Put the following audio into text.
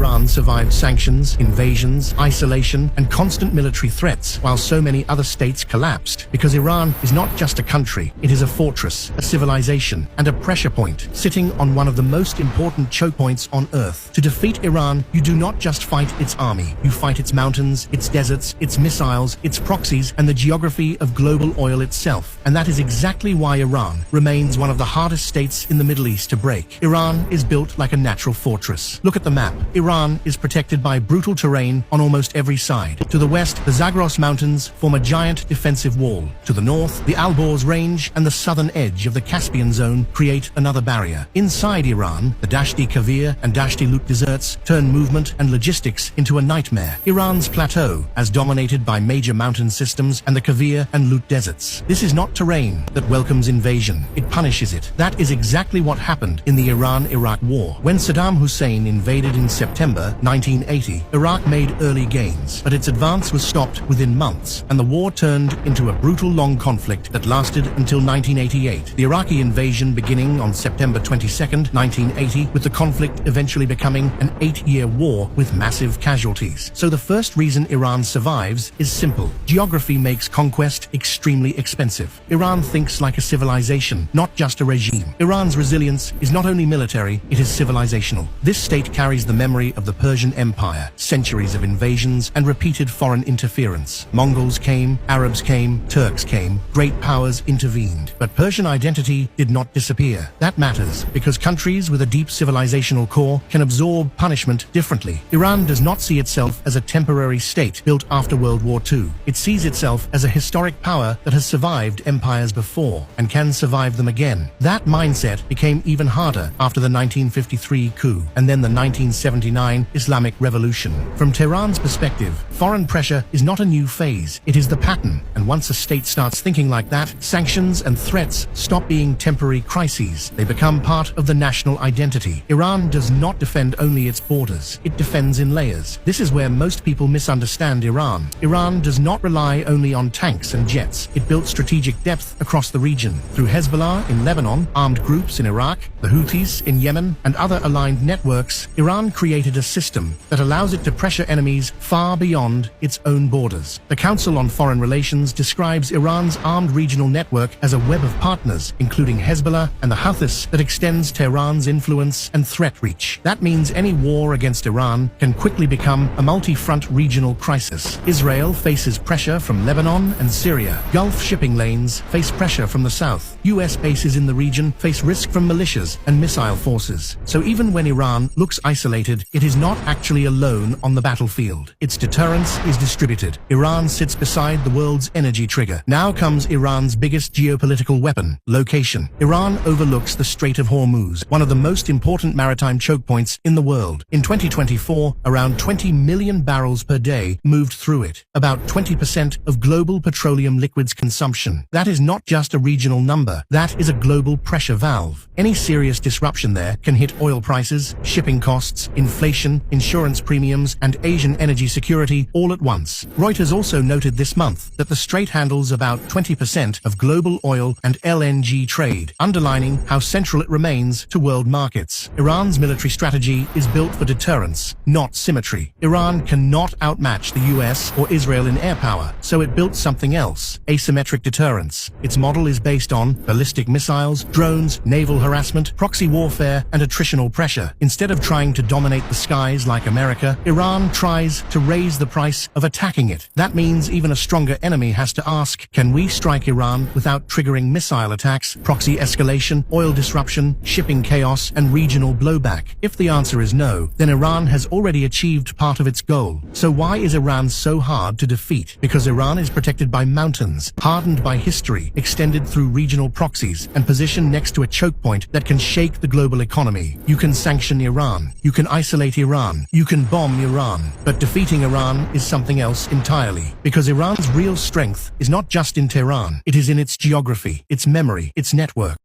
Iran survived sanctions, invasions, isolation, and constant military threats, while so many other states collapsed? Because Iran is not just a country, it is a fortress, a civilization, and a pressure point, sitting on one of the most important choke points on Earth. To defeat Iran, you do not just fight its army, you fight its mountains, its deserts, its missiles, its proxies, and the geography of global oil itself. And that is exactly why Iran remains one of the hardest states in the Middle East to break. Iran is built like a natural fortress. Look at the map. Iran is protected by brutal terrain on almost every side. To the west, the Zagros Mountains form a giant defensive wall. To the north, the Alborz Range and the southern edge of the Caspian Zone create another barrier. Inside Iran, the Dashti Kavir and Dashti Lut deserts turn movement and logistics into a nightmare. Iran's plateau, as dominated by major mountain systems and the Kavir and Lut deserts. This is not terrain that welcomes invasion. It punishes it. That is exactly what happened in the Iran-Iraq War. When Saddam Hussein invaded in September 1980, Iraq made early gains, but its advance was stopped within months, and the war turned into a brutal long conflict that lasted until 1988. The Iraqi invasion beginning on September 22, 1980, with the conflict eventually becoming an 8-year war with massive casualties. So the first reason Iran survives is simple. Geography makes conquest extremely expensive. Iran thinks like a civilization, not just a regime. Iran's resilience is not only military, it is civilizational. This state carries the memory of the Persian Empire, centuries of invasions and repeated foreign interference. Mongols came, Arabs came, Turks came, great powers intervened. But Persian identity did not disappear. That matters, because countries with a deep civilizational core can absorb punishment differently. Iran does not see itself as a temporary state built after World War II. It sees itself as a historic power that has survived empires before and can survive them again. That mindset became even harder after the 1953 coup and then the 1979 Islamic Revolution. From Tehran's perspective, foreign pressure is not a new phase, it is the pattern. And once a state starts thinking like that, sanctions and threats stop being temporary crises. They become part of the national identity. Iran does not defend only its borders, it defends in layers. This is where most people misunderstand Iran. Iran does not rely only on tanks and jets. It built strategic depth across the region. Through Hezbollah in Lebanon, armed groups in Iraq, the Houthis in Yemen, and other aligned networks, Iran created a system that allows it to pressure enemies far beyond its own borders. The Council on Foreign Relations describes Iran's armed regional network as a web of partners, including Hezbollah and the Houthis, that extends Tehran's influence and threat reach. That means any war against Iran can quickly become a multi-front regional crisis. Israel faces pressure from Lebanon and Syria. Gulf shipping lanes face pressure from the south. US bases in the region face risk from militias and missile forces. So even when Iran looks isolated, it is not actually alone on the battlefield. Its deterrence is distributed. Iran sits beside the world's energy trigger. Now comes Iran's biggest geopolitical weapon: location. Iran overlooks the Strait of Hormuz, one of the most important maritime choke points in the world. In 2024, around 20 million barrels per day moved through it, about 20% of global petroleum liquids consumption. That is not just a regional number, that is a global pressure valve. Any serious disruption there can hit oil prices, shipping costs, inflation, insurance premiums, and Asian energy security all at once. Reuters also noted this month that the strait handles about 20% of global oil and LNG trade, underlining how central it remains to world markets. Iran's military strategy is built for deterrence, not symmetry. Iran cannot outmatch the US or Israel in air power, so it built something else: asymmetric deterrence. Its model is based on ballistic missiles, drones, naval harassment, proxy warfare, and attritional pressure. Instead of trying to dominate the skies like America, Iran tries to raise the price of attacking it. That means even a stronger enemy has to ask, can we strike Iran without triggering missile attacks, proxy escalation, oil disruption, shipping chaos, and regional blowback? If the answer is no, then Iran has already achieved part of its goal. So why is Iran so hard to defeat? Because Iran is protected by mountains, hardened by history, extended through regional proxies, and positioned next to a choke point that can shake the global economy. You can sanction Iran, you can isolate Iran, you can bomb Iran, but defeating Iran is something else entirely. Because Iran's real strength is not just in Tehran, it is in its geography, its memory, its network.